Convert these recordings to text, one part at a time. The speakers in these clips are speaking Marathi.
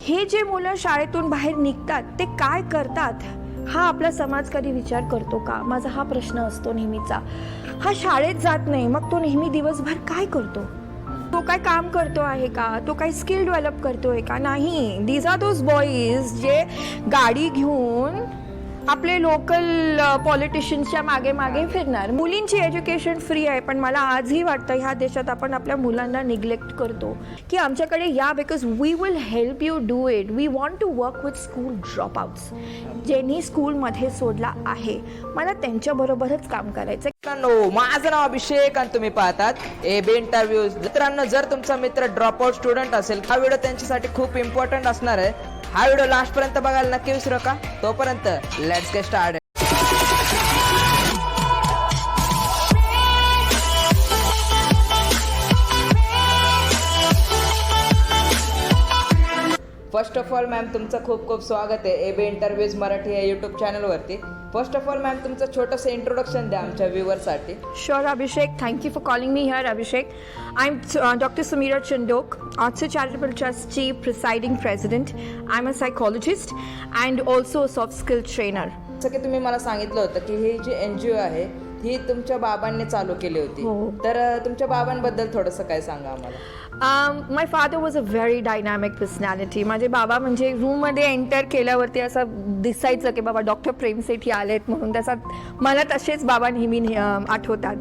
हे जे मुलं शाळेतून बाहेर निघतात ते काय करतात हा आपला समाज कधी विचार करतो का? माझा हा प्रश्न असतो नेहमीचा. हा शाळेत जात नाही, मग तो नेहमी दिवसभर काय करतो? तो काय काम करतो आहे का? तो काही स्किल डेव्हलप करतोय का? नाही. दीज आर दोज बॉईज जे गाडी घेऊन आपले लोकल पॉलिटिशियन्सच्या मागे मागे फिरणार. मुलींची एज्युकेशन फ्री आहे, पण मला आजही वाटतं ह्या देशात आपण आपल्या मुलांना निग्लेक्ट करतो की आमच्याकडे या, because we will help you do it. We want to work with school dropouts, ज्यांनी स्कूलमध्ये सोडला आहे. मला त्यांच्याबरोबरच काम करायचं. माझं नाव अभिषेक आणि तुम्ही पाहतात AB इंटरव्ह्यूज. मित्रांनो, जर तुमचा मित्र ड्रॉपआउट स्टुडंट असेल, हा व्हिडिओ त्यांच्यासाठी खूप इम्पॉर्टंट असणार आहे. हा व्हिडिओ लास्ट पर्यंत बघायला नक्की विसरू नका. तोपर्यंत let's get started. First of all ma'am, तुमचं खूप खूप स्वागत आहे AB इंटरव्ह्यूज मराठी या यूट्यूब चॅनलवरती. फर्स्ट ऑफ ऑल मॅम, तुमचं छोटंसं इंट्रोडक्शन द्या आमच्या व्ह्यूअरसाठी. Sure, Abhishek. Thank you for calling me here, Abhishek. I'm Dr. Samira Chandok, Arthur Charitable Trust's presiding president. I'm a psychologist and also a soft skill trainer. जसं की तुम्ही मला सांगितलं होतं की ही जी NGO आहे ही तुमच्या बाबांनी चालू केली होती. हो. तर तुमच्या बाबांबद्दल थोडंसं काय सांगा आम्हाला. My father was a very dynamic personality. माझे बाबा म्हणजे रूममध्ये एंटर केल्यावरती असं दिसायचं की बाबा डॉक्टर प्रेम सेठी आलेत म्हणून. त्याचा मला तसेच बाबा नेहमी आठवतात.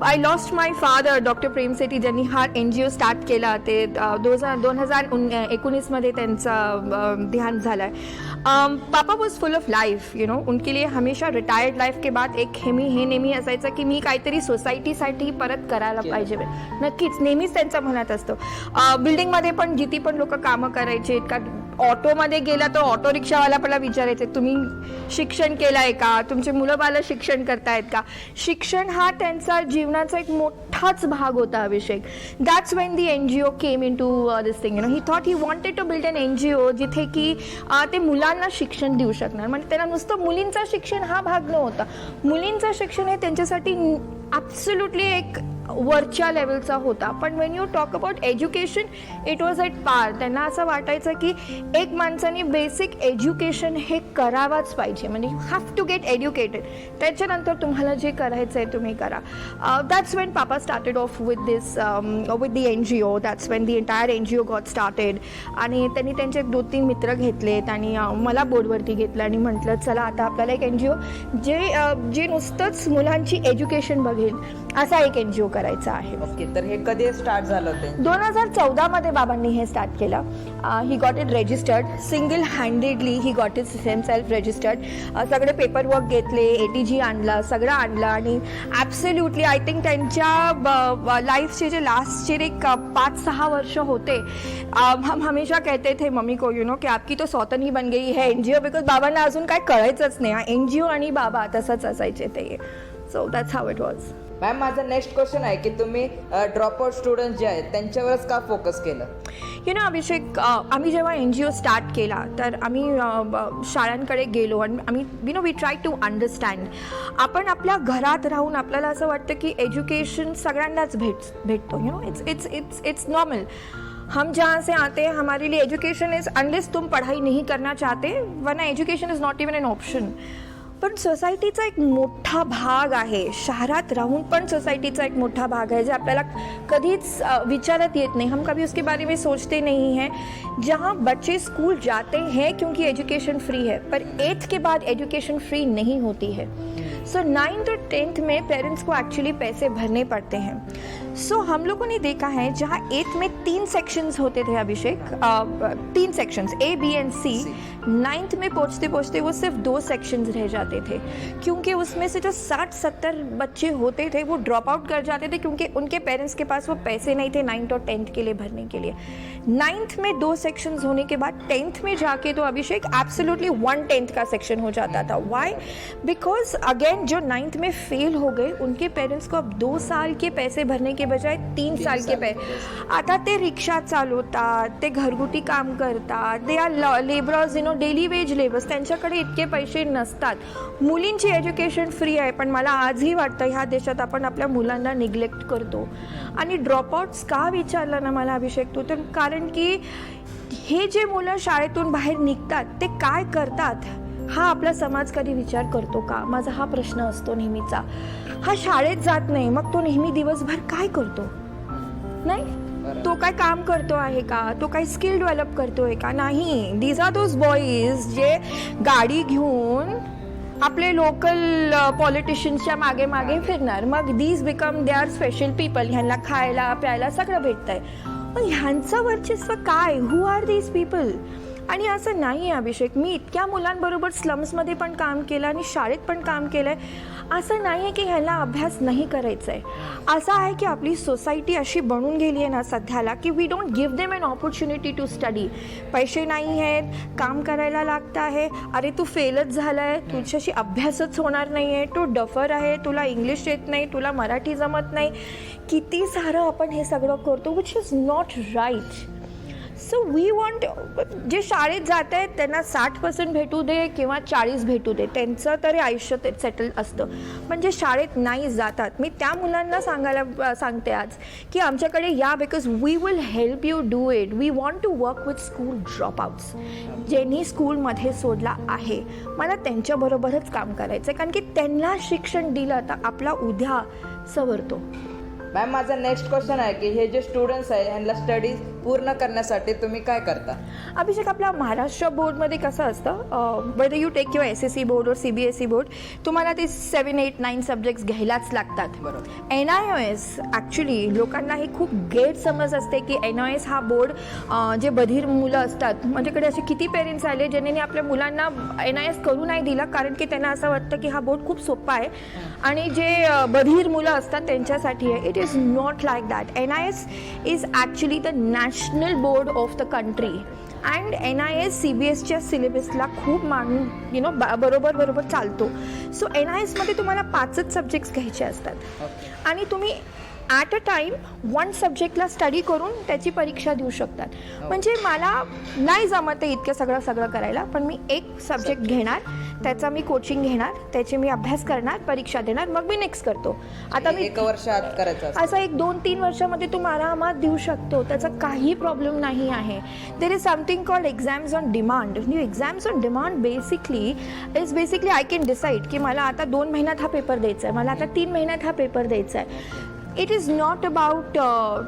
I lost my father doctor Prem Sethi, ज्यांनी हा NGO स्टार्ट केला. ते 2019 त्यांचा ध्यान झाला है. Papa was full of life, you know. उनके लिए हमेशा रिटायर्ड लाइफ के बाद एक हे नेहमी असायचं की मी काहीतरी सोसायटीसाठी परत करायला पाहिजे. नक्कीच नेहमीच त्यांचं म्हणत असतो. बिल्डिंगमध्ये पण जिथे पण लोक कामं करायचे का, ऑटोमध्ये गेला तर ऑटो रिक्षावाला पण विचारायचे तुम्ही शिक्षण केलं आहे का, तुमचे मुलं बालं शिक्षण करतायत का. शिक्षण हा त्यांचा जीवनाचा एक मोठाच भाग होता, Abhishek. That's when the NGO came in to this thing, you know. He thought he wanted to build an NGO जिथे की ते मुलांना शिक्षण देऊ शकणार. म्हणजे त्यांना नुसतं मुलींचं शिक्षण हा भाग नव्हता. मुलींचं शिक्षण हे त्यांच्यासाठी ॲब्सोल्युटली एक वरच्या लेवलचा होता. पण Wien you talk about education, it was at पार. त्यांना असं वाटायचं की एक माणसाने बेसिक एज्युकेशन हे करावाच पाहिजे. म्हणजे you have to get educated. त्याच्यानंतर तुम्हाला जे करायचं आहे तुम्ही करा. That's when papa started off with this with the NGO. That's when the entire NGO got started. आणि त्यांनी त्यांचे 2-3 मित्र घेतलेत आणि मला बोर्डवरती घेतलं आणि म्हटलं चला आता आपल्याला एक NGO जे नुसतंच मुलांची एज्युकेशन बघेल असा एक NGO करायचा आहे. ओके, तर हे कधी स्टार्ट झालं होतं? 2014 बाबांनी हे स्टार्ट केलं. He got it registered single handedly. He got it himself registered. सगळे पेपरवर्क घेतले, ATG आणला, सगळं आणलं आणि ॲब्सोल्युटली आय थिंक त्यांच्या लाईफचे जे लास्टचे एक 5-6 वर्ष होते. हम हमेशा कहते थे मम्मी को, यू नो, की आपकी तो सौतन ही बन गई है NGO, बिकॉज बाबांना अजून काय कळायचंच नाही. NGO आणि बाबा तसंच असायचे ते. So that's how it was. Ma'am, माझा नेक्स्ट क्वेश्चन आहे की तुम्ही ड्रॉपआउट स्टुडंट जे आहेत त्यांच्यावरच का फोकस केलं? यू नो अभिषेक, आम्ही जेव्हा NGO स्टार्ट केला तर आम्ही शाळांकडे गेलो आणि आम्ही वी ट्राय टू अंडरस्टँड. आपण आपल्या घरात राहून आपल्याला असं वाटतं की एज्युकेशन सगळ्यांनाच भेटतो. You know, it's normal. हम जहाँ से आते हैं हमारे लिए एजुकेशन इज, अनलेस तुम पढ़ाई नहीं करना चाहते, Verna education is not even an option. पण सोसायटीचा एक मोठा भाग आहे, शहरात राहून पण सोसायटीचा एक मोठा भाग है जो आपल्याला कधीच विचारत येत नहीं. हम कभी उसके बारे में सोचते नहीं हैं. जहाँ बच्चे स्कूल जाते हैं क्योंकि एजुकेशन फ्री है, पर 8th के बाद एजुकेशन फ्री नहीं होती है. सो 9th और 10th में पेरेंट्स को एक्चुअली पैसे भरने पड़ते हैं. सो हम लोगों ने देखा है जहाँ 8th में 3 सेक्शंस होते थे, अभिषेक, 3 sections A, B and C. 9th में पहुँचते पहुँचते वो सिर्फ 2 सेक्शंस रह जाते थे, क्योंकि उसमें से जो 60-70 बच्चे होते थे वो ड्रॉप आउट कर जाते थे क्योंकि उनके पेरेंट्स के पास वो पैसे नहीं थे 9th और 10th के लिए भरने के लिए. 9th में 2 सेक्शंस होने के बाद 10th में जाके तो अभिषेक एब्सोल्युटली 1/10 का सेक्शन हो जाता था. वाई? बिकॉज अगेन जो 9th में फेल हो गए उनके पेरेंट्स को अब 2 साल के पैसे भरने के बजाय 3 साल के पैसे. आता ते रिक्षा चालवतात, ते घरगुती काम करतात, ते are labourers, you know, daily wage labours. त्यांच्याकडे इतके पैसे नसतात. मुलींची एज्युकेशन फ्री आहे, पण मला आजही वाटतं ह्या देशात आपण आपल्या मुलांना निग्लेक्ट करतो. आणि ड्रॉपआउट्स का विचारलं ना मला, अभिषेक, तू तर, कारण की हे जे मुलं शाळेतून बाहेर निघतात ते काय करतात हा आपला समाज कधी विचार करतो का? माझा हा प्रश्न असतो नेहमीचा. हा शाळेत जात नाही, मग तो नेहमी दिवसभर काय करतो? नाही, तो काय काम करतो आहे का? तो काय स्किल डेव्हलप करतोय का? नाही. दीज आर दोज बॉईज जे गाडी घेऊन आपले लोकल पॉलिटिशियन्सच्या मागे मागे फिरणार. मग these become they are special people. ह्यांना खायला प्यायला सगळं भेटतंय. पण ह्यांचं वर्चस्व काय? हु आर दीज पीपल? आणि असं नाही आहे अभिषेक, मी इतक्या मुलांबरोबर स्लम्समध्ये पण काम केलं आणि शाळेत पण काम केलं आहे. असं नाही आहे की ह्याला अभ्यास नाही करायचा आहे. असं आहे की आपली सोसायटी अशी बनून गेली आहे ना सध्याला की we don't give them an opportunity to study. पैसे नाही आहेत, काम करायला लागतं आहे. अरे तू फेलच झाला आहे, तुझ्याशी अभ्यासच होणार नाही आहे, तू डफर आहे, तुला इंग्लिश येत नाही, तुला मराठी जमत नाही. किती सारं आपण हे सगळं करतो which is not right. So we want, जे शाळेत जात आहेत त्यांना 60% भेटू दे किंवा 40 भेटू दे, त्यांचं तरी आयुष्य ते सेटल असतं. पण जे शाळेत नाही जातात, मी त्या मुलांना सांगते आज की आमच्याकडे या, because we will help you do it. We want to work with school dropouts, ज्यांनी स्कूलमध्ये सोडला आहे. मला त्यांच्याबरोबरच काम करायचं आहे, कारण की त्यांना शिक्षण दिलं तर आपला उद्या सवरतो. मॅम, माझा नेक्स्ट क्वेश्चन आहे की हे जे स्टुडंट्स आहे ह्यांना स्टडीज पूर्ण करण्यासाठी तुम्ही काय करता? अभिषेक, आपल्या महाराष्ट्र बोर्डमध्ये कसं असतं, whether you take your SSC board और CBSE बोर्ड, तुम्हाला ते 7, 8, 9 सब्जेक्ट्स घ्यायलाच लागतात. बरोबर. NIOS ॲक्च्युली लोकांना हे खूप गैरसमज असते की NIOS हा बोर्ड जे बधीर मुलं असतात, माझ्याकडे असे किती पेरेंट्स आले ज्यांनी आपल्या मुलांना NIOS करू नाही दिला कारण की त्यांना असं वाटतं की हा बोर्ड खूप सोपा आहे आणि जे बधीर मुलं असतात त्यांच्यासाठी आहे. It is not like that. NIOS is actually the national board of the country and NIOS CBSच्या सिलेबसला खूप बरोबर चालतो. सो NIOSमध्ये तुम्हाला 5च सब्जेक्ट्स घ्यायचे असतात आणि तुम्ही ॲट अ टाईम 1 सब्जेक्टला स्टडी करून त्याची परीक्षा देऊ शकतात. म्हणजे मला नाही जमत आहे इतकं सगळं करायला, पण मी एक सब्जेक्ट घेणार, त्याचा मी कोचिंग घेणार, त्याचे मी अभ्यास करणार, परीक्षा देणार, मग मी नेक्स्ट करतो. आता मी 1 वर्षात करायचं असं 1-2-3 वर्षामध्ये तू आरामात देऊ शकतो, त्याचा काही प्रॉब्लेम नाही आहे. There is something called exams on demand. Exams on demand basically I can decide की मला आता 2 महिन्यात हा पेपर द्यायचा आहे, मला आता 3 महिन्यात हा पेपर द्यायचा आहे. इट इज नॉट अबाउट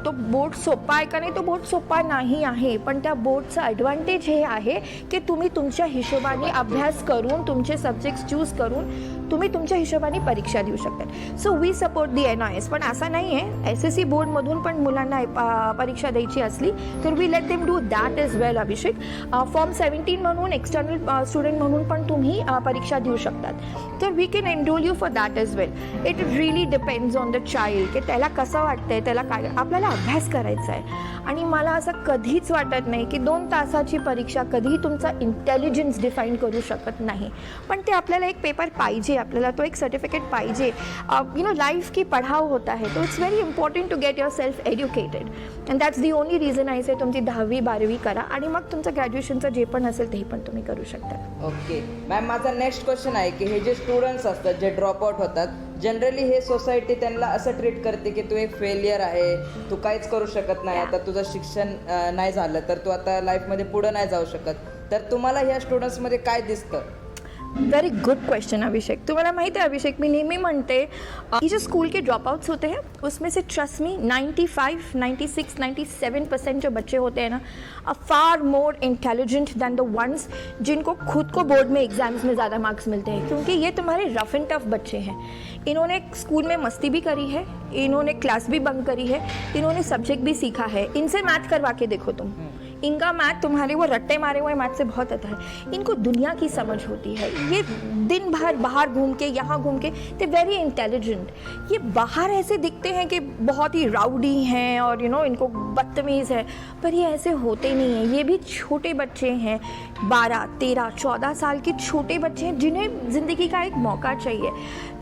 तो बोर्ड सोपा आहे का नाही, तो बोर्ड सोपा नाही आहे, पण त्या बोर्डचं ॲडव्हान्टेज हे आहे की तुम्ही तुमच्या हिशोबाने अभ्यास करून, तुमचे सब्जेक्ट्स चूज करून तुम्ही तुमच्या हिशोबाने परीक्षा देऊ शकतात. So we support the NIOS. पण असं नाही आहे, SSC बोर्डमधून पण मुलांना परीक्षा द्यायची असली तर we let them do that as well. Abhishek, form 17 म्हणून एक्सटर्नल स्टुडंट म्हणून पण तुम्ही परीक्षा देऊ शकतात, तर we can enrol you for that as well. It really depends on the child की त्याला कसं वाटतंय, त्याला काय. आपल्याला अभ्यास करायचा आहे आणि मला असं कधीच वाटत नाही की 2 तासाची परीक्षा कधीही तुमचा इंटेलिजन्स डिफाईन करू शकत नाही. पण ते आपल्याला एक पेपर पाहिजे, आपल्याला तो एक सर्टिफिकेट पाहिजे. लाइफ की पढ़ाव होता है, तो it's very important to get yourself educated and that's the only reason आहे से तुमची 10वी 12वी करा आणि मग तुमचं ग्रॅज्युएशनचं जे पण असेल ते पण तुम्ही करू शकता. ओके मॅम, माझा नेक्स्ट क्वेश्चन आहे की हे जे स्टुडंट्स असतात जे ड्रॉपआउट होतात, जनरली हे सोसायटी त्यांना असं ट्रीट करते की तू एक फेलियर आहे, तू काहीच करू शकत नाही, आता तुझं शिक्षण नाही झालं तर तू आता लाईफमध्ये पुढं नाही जाऊ शकत. तर तुम्हाला ह्या स्टुडंट्समध्ये काय दिसतं? वेरी गुड क्वेश्चन अभिषेक. तुम्हाला माहिती है अभिषेक, मैं नेहमी म्हणते ये जो स्कूल के ड्रॉप आउट्स होते हैं उसमें से ट्रस्ट मी 95, 96, 97% जो बच्चे होते हैं ना आर फार मोर इंटेलिजेंट दैन द वंस जिनको खुद को बोर्ड में एग्जाम्स में ज़्यादा मार्क्स मिलते हैं, क्योंकि ये तुम्हारे रफ एंड टफ बच्चे हैं. इन्होंने स्कूल में मस्ती भी करी है, इन्होंने क्लास भी बंक करी है, इन्होंने सब्जेक्ट भी सीखा है. इनसे मैथ करवा के देखो तुम, इनका मैथ तुम्हारे वो रट्टे मारे हुए मैथ से बहुत आता है. इनको दुनिया की समझ होती है, ये दिन भर बाहर घूम के यहाँ घूम के दे वेरी इंटेलिजेंट. ये बाहर ऐसे दिखते हैं कि बहुत ही राउडी हैं और इनको बदतमीज़ है, पर ये ऐसे होते नहीं हैं. ये भी छोटे बच्चे हैं, 12, 13, 14 साल के छोटे बच्चे हैं जिन्हें ज़िंदगी का एक मौका चाहिए.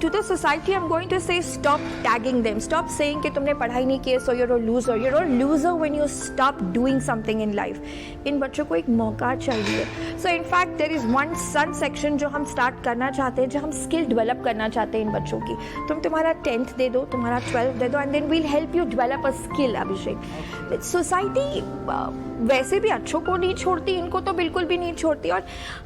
To the society I am going to say stop tagging them, stop saying कि तुमने पढ़ाई नहीं की so you're a loser. You're a loser when you stop doing something in life. Life. इन बच्चों को एक मौका चाहिए। So in fact there is one sun section जो हम स्टार्ट करना चाहते हैं, जो हम स्किल डेवलप करना चाहते हैं इन बच्चों की। तुम तुम्हारा 10th दे दो, तुम्हारा 12th दे दो, and then we'll help you develop a skill. Abhishek, society वैसे भी अच्छों को नहीं छोड़ती, इनको तो बिल्कुल भी नहीं छोड़ती। और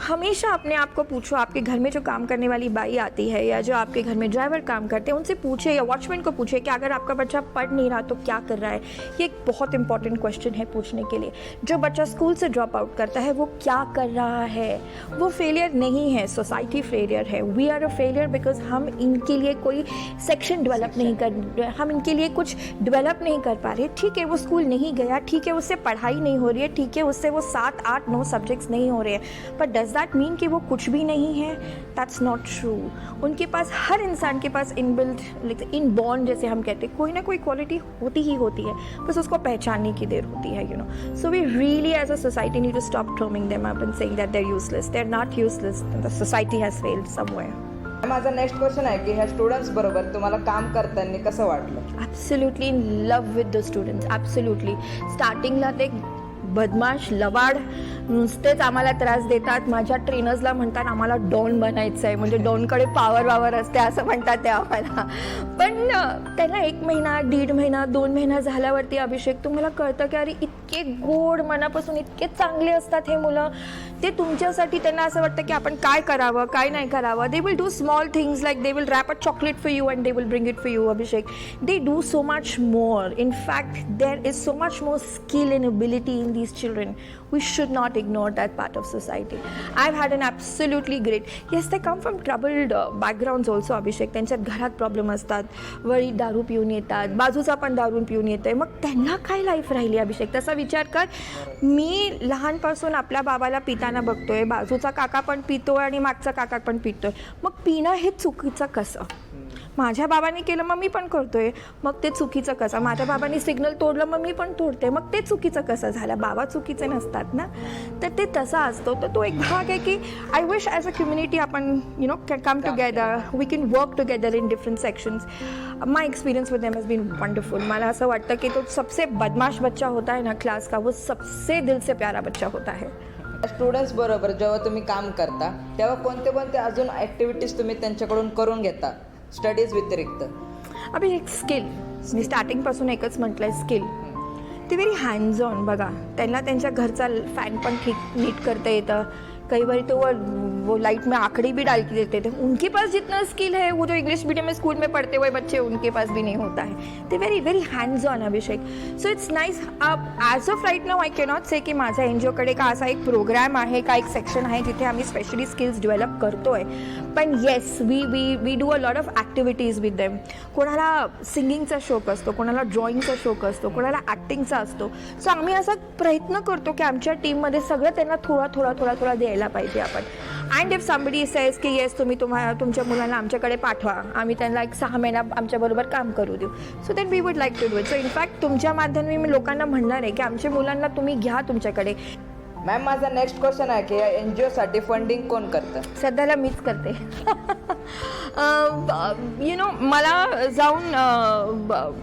हमेशा अपने आप को पूछो, आपके घर में जो काम करने वाली बाई आती है या जो आपके घर में ड्राइवर काम करते हैं, उनसे पूछे या वॉचमैन को पूछे कि अगर आपका बच्चा पढ़ नहीं रहा तो क्या कर रहा है। ये एक बहुत इंपॉर्टेंट क्वेश्चन है पूछने के लिए। जो बच्चा स्कूल से ड्रॉप आउट करता है वो क्या कर रहा है? वो फेलियर नहीं है, सोसाइटी फेलियर है। We are a failure because हम इनके लिए कोई सेक्शन डेवलप नहीं कर, हम इनके लिए कुछ डेवलप नहीं कर पा रहे। ठीक है, वो स्कूल नहीं गया, ठीक है उससे पढ़ाई नहीं हो रही है, ठीक है उससे वो 7, 8, 9 सब्जेक्ट्स नहीं हो रहे हैं, बट डज दैट मीन कि वो कुछ भी नहीं है? That's not true. उनके पास, हर इंसान के पास इनबिल्ट, इनबॉर्न जैसे हम कहते हैं, कोई ना कोई क्वालिटी होती ही होती है, बस उसको पहचानने की देर होती है, you know. So we really as a society need to stop throwing them up and saying that they are useless. They are not useless, the society has failed somewhere. माझा नेक्स्ट क्वेश्चन आहे की ह्या स्टुडंट्स बरोबर तुम्हाला काम करताना कसं वाटलं? Absolutely in love with the students, absolutely. स्टार्टिंगला ते बदमाश, लवाड, नुसतेच आम्हाला त्रास देतात. माझ्या ट्रेनर्सला म्हणतात आम्हाला डॉन बनायचं आहे, म्हणजे डॉनकडे पावर असते असं म्हणतात ते आम्हाला. पण त्यांना 1 महिना, 1.5 महिना, 2 महिना झाल्यावरती अभिषेक तुम्हाला कळतं की अरे इतके गोड, मनापासून इतके चांगले असतात हे मुलं. ते तुमच्यासाठी, त्यांना असं वाटतं की आपण काय करावं, काय नाही करावं. They will do small things like they will wrap a chocolate for you and they will bring it for you. Abhishek, they do so much more. In fact there is so much more skill and ability in these children. We should not ignore that part of society. I've had an absolutely great, yes, they come from troubled backgrounds also, अभिषेक. त्यांच्यात घरात प्रॉब्लेम असतात, वळी दारू पिऊन येतात, बाजूचा पण दारू पिऊन येतोय, मग त्यांना काय लाईफ राहिली अभिषेक? तसा विचार कर. मी लहानपासून आपल्या बाबाला पिताना बघतोय, बाजूचा काका पण पितोय आणि मागचा काका पण पितोय, मग पिणं हे चुकीचं कसं? माझ्या बाबांनी केलं मग मी पण करतोय, मग ते चुकीचं कसं? माझ्या बाबांनी सिग्नल तोडलं मग मी पण तोडते, मग ते चुकीचं कसं झालं? बाबा चुकीचे नसतात ना. तर ते तसा असतो. तर तो एक भाग आहे की I wish as a community आपण you know can come together, we can work together in different sections. My experience with them has been wonderful. मला असं वाटतं की तो सबसे बदमाश बच्चा होता है ना क्लास का, वो सबसे दिल से प्यारा बच्चा होता है. स्टुडंट्स बरोबर जेव्हा तुम्ही काम करता तेव्हा कोणते कोणते अजून ॲक्टिव्हिटीज तुम्ही त्यांच्याकडून करून घेता स्टडीज व्यतिरिक्त? अभि एक स्किल, मी स्टार्टिंगपासून एकच म्हटलं आहे, स्किल. ते व्हेरी हँड्स ऑन. बघा, त्यांना त्यांच्या घरचा फॅन पण ठीक नीट करता येतं. कई बार तो वो लाइट में आंकड़े भी डाल के देते थे. उनके पास जितना स्किल है वो जो इंग्लिश मीडियम में स्कूल में पढ़ते हुए बच्चे, उनके पास भी नहीं होता है. ते very very hands on Abhishek. So it's nice. As of right now I cannot say की माझ्या एन जी ओकडे का असा एक प्रोग्राम आहे का एक सेक्शन आहे जिथे आम्ही स्पेशली स्किल्स डेव्हलप करतोय. पण yes, we do a lot of activities with them. कोणाला सिंगिंगचा शौक असतो, कोणाला ड्रॉइंगचा शौक असतो, कोणाला ॲक्टिंगचा असतो. सो आम्ही असा प्रयत्न करतो की आमच्या टीममध्ये सगळं त्यांना थोडा द्यायला पाहिजे आपण. अँड इफ समबडी सेज की येस तुम्ही तुमच्या मुलांना आमच्याकडे पाठवा, आम्ही त्यांना एक 6 महिना आमच्याबरोबर काम करू देऊ, so that we would like to do it. So in fact तुमच्या माध्यमातून मी लोकांना म्हणणार आहे की आमच्या मुलांना तुम्ही घ्या तुमच्याकडे. मॅम, माझा नेक्स्ट क्वेश्चन आहे की या एन जी ओसाठी फंडिंग कोण करतं? सध्याला मीच करते. यू नो, मला जाऊन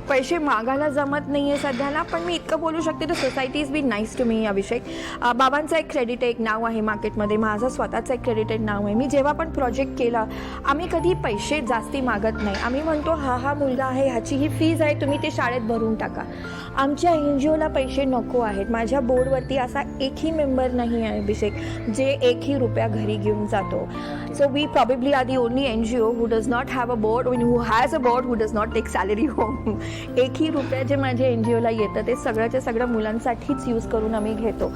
पैसे मागायला जमत नाही आहे सध्याला, पण मी इतकं बोलू शकते तर society is be nice to me Abhishek. बाबांचं एक क्रेडिट, एक नाव आहे मार्केटमध्ये, माझं स्वतःचं एक क्रेडिटेड नाव आहे. मी जेव्हा पण प्रोजेक्ट केला, आम्ही कधी पैसे जास्ती मागत नाही. आम्ही म्हणतो हा मुलगा आहे, ह्याची ही फीज आहे, तुम्ही ते शाळेत भरून टाका. आमच्या एन जी ओला पैसे नको आहेत. माझ्या बोर्डवरती असा एकही मेंबर नाही आहे अभिषेक जे 1ही रुपया घरी घेऊन जातो. So we probably are the only N G O who does not have a board, who has a board, who does not take salary home. 1ही रुपया जे माझ्या एन जी ओला येतं ते सगळ्याच्या सगळ्या मुलांसाठीच यूज करून आम्ही घेतो.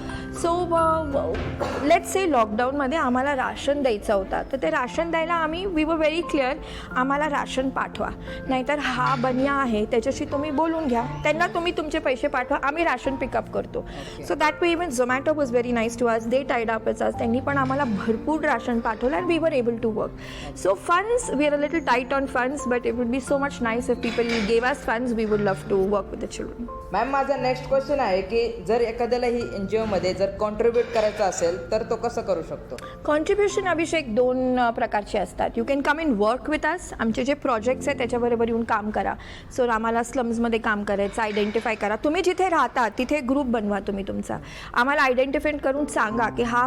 सो लेट्स से लॉकडाऊनमध्ये आम्हाला राशन द्यायचं होता, तर ते राशन द्यायला आम्ही वी वर व्हेरी क्लिअर, आम्हाला राशन पाठवा, नाहीतर हा बनिया आहे त्याच्याशी तुम्ही बोलून घ्या, त्यांना तुम्ही तुमचे पैसे पाठवा, आम्ही राशन पिकअप करतो. So that way even Zomato was very nice to us. They tied up with us. त्यांनी पण आम्हाला भरपूर राशन पाठवलं and we were able to work. So funds, we are a little tight on funds, but it would be so much nice if people gave us funds. We would love to work with the children. Ma'am, माझा नेक्स्ट क्वेश्चन आहे की जर एखाद्याला ही एन जी ओमध्ये जर कॉन्ट्रीब्यूट करायचं असेल तर तर तो कसं करू शकतो? कॉन्ट्रीब्युशन अभिषेक 2 प्रकारचे असतात. You can come in work with us. आमचे जे प्रोजेक्ट्स आहेत त्याच्याबरोबर येऊन काम करा. सो आम्हाला स्लम्समध्ये काम करायचं, आयडेंटिफाय करा. तुम्ही जिथे राहता तिथे ग्रुप बनवा तुम्ही तुमचा. आम्हाला आयडेंटिफाई करून सांगा की हा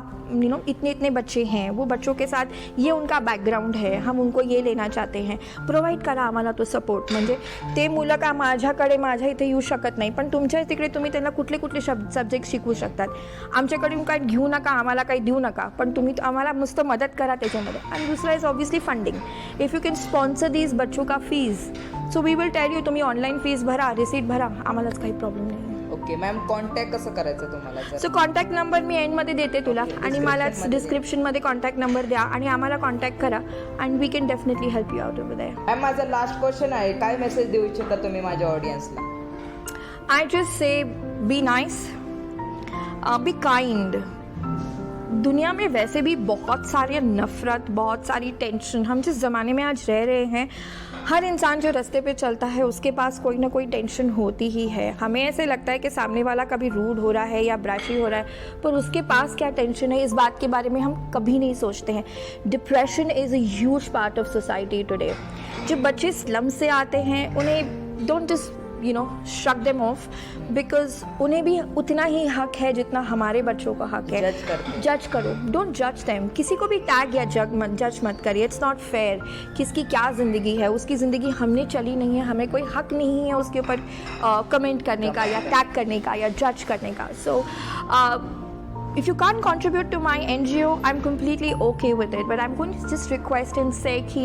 इतने इतने बच्चे हैं, वो बच्चों के साथ ये उनका बैकग्राउंड है, हम उनको ये लेना चाहते हैं. प्रोव्हाइड करा आम्हाला तो सपोर्ट. म्हणजे ते मुलं का माझ्या इथे येऊ शकत नाही, पण तुमच्या तिकडे तुम्ही त्यांना कुठले कुठले सब्जेक्ट शिकवू शकतात. आमच्याकडून काय घेऊ नका, आम्हाला काही देऊ नका, पण तुम्ही आम्हाला मस्त मदत करा त्याच्यामध्ये. आणि दुसरा is obviously funding. If you can sponsor these बच्चों का fees, so we will tell you तुम्ही ऑनलाईन फीज भरा, रिसीट भरा, आम्हालाच काही प्रॉब्लेम नाही. ओके मॅम, कॉन्टॅक्ट कसं करायचं तुम्हाला? सो कॉन्टॅक्ट नंबर मी एंडमध्ये देते तुला, आणि मला डिस्क्रिप्शनमध्ये कॉन्टॅक्ट नंबर द्या आणि आम्हाला कॉन्टॅक्ट करा, and we can definitely help you out over there. Ma'am, माझा लास्ट क्वेश्चन आहे, काय मेसेज देऊ इच्छिता तुम्ही माझ्या ऑडियन्सला? I just say be nice, be kind. दुनिया में वैसे भी बहुत सारी नफ़रत, बहुत सारी टेंशन. हम जिस ज़माने में आज रह रहे हैं, हर इंसान जो रास्ते पे चलता है उसके पास कोई ना कोई टेंशन होती ही है. हमें ऐसे लगता है कि सामने वाला कभी रूड हो रहा है या ब्रैशी हो रहा है, पर उसके पास क्या टेंशन है इस बात के बारे में हम कभी नहीं सोचते हैं. Depression is a huge part of society today. जो बच्चे स्लम से आते हैं उन्हें डोंट जस्ट शक देम ऑफ, बिकॉज उन्हें भी उतना ही हक है जितना हमारे बच्चों का हक है. जज करो, डोंट जज देम. किसी को भी टैग या जज मत करिए. It's not fair. किसकी क्या ज़िंदगी है, उसकी ज़िंदगी हमने चली नहीं है, हमें कोई हक नहीं है उसके ऊपर कमेंट करने का या टैग करने का या जज करने का. So if you can't contribute to my NGO, I'm completely okay with it, but I'm going to just request and say कि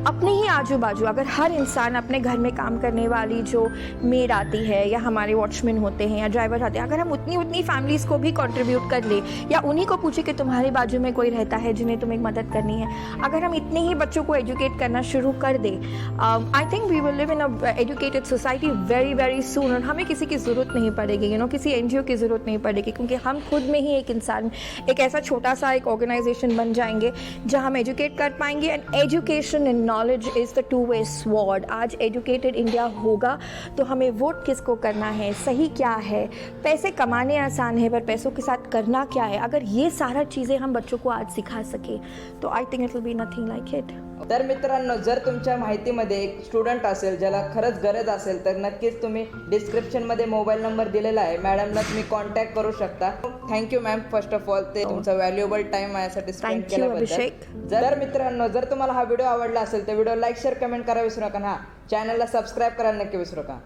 अपने ही आजू बाजू अगर हर इंसान अपने घर में काम करने वाली जो मेड आती है या हमारे वॉचमैन होते हैं या ड्राइवर आते हैं, अगर हम उतनी फैमिलीज़ को भी कंट्रीब्यूट कर ले, या उन्हीं को पूछे कि तुम्हारे बाजू में कोई रहता है जिन्हें तुम्हें मदद करनी है, अगर हम इतने ही बच्चों को एजुकेट करना शुरू कर दे, I think we will live in a educated society very very soon. और हमें किसी की ज़रूरत नहीं पड़ेगी, किसी NGO की ज़रूरत नहीं पड़ेगी, क्योंकि हम खुद में ही एक इंसान, एक ऐसा छोटा सा एक ऑर्गेनाइजेशन बन जाएंगे जहां हम एजुकेट कर पाएंगे. End education end knowledge is the two-way sword. आज एजुकेटेड इंडिया होगा तो हमें वोट किसको करना है, सही क्या है, पैसे कमाने आसान है पर पैसों के साथ करना क्या है, अगर ये सारा चीज़ें हम बच्चों को आज सिखा सके तो I think it will be nothing like it. तर मित्रांनो, जर तुमच्या माहितीमध्ये एक स्टुडंट असेल ज्याला खरंच गरज असेल तर नक्कीच तुम्ही डिस्क्रिप्शनमध्ये मोबाईल नंबर दिलेला आहे, मॅडमला तुम्ही कॉन्टॅक्ट करू शकता. Thank you ma'am, first of all ते तुमचा व्हॅल्युएबल टाइम माझ्यासाठी स्पेंड केल्याबद्दल. जर मित्रांनो, जर तुम्हाला हा व्हिडिओ आवडला असेल तर व्हिडिओ लाईक, शेअर, कमेंट करा विसरू नका. चॅनलला सबस्क्राईब करायला नक्की विसरू नका.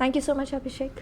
थँक्यू सो मच अभिषेक.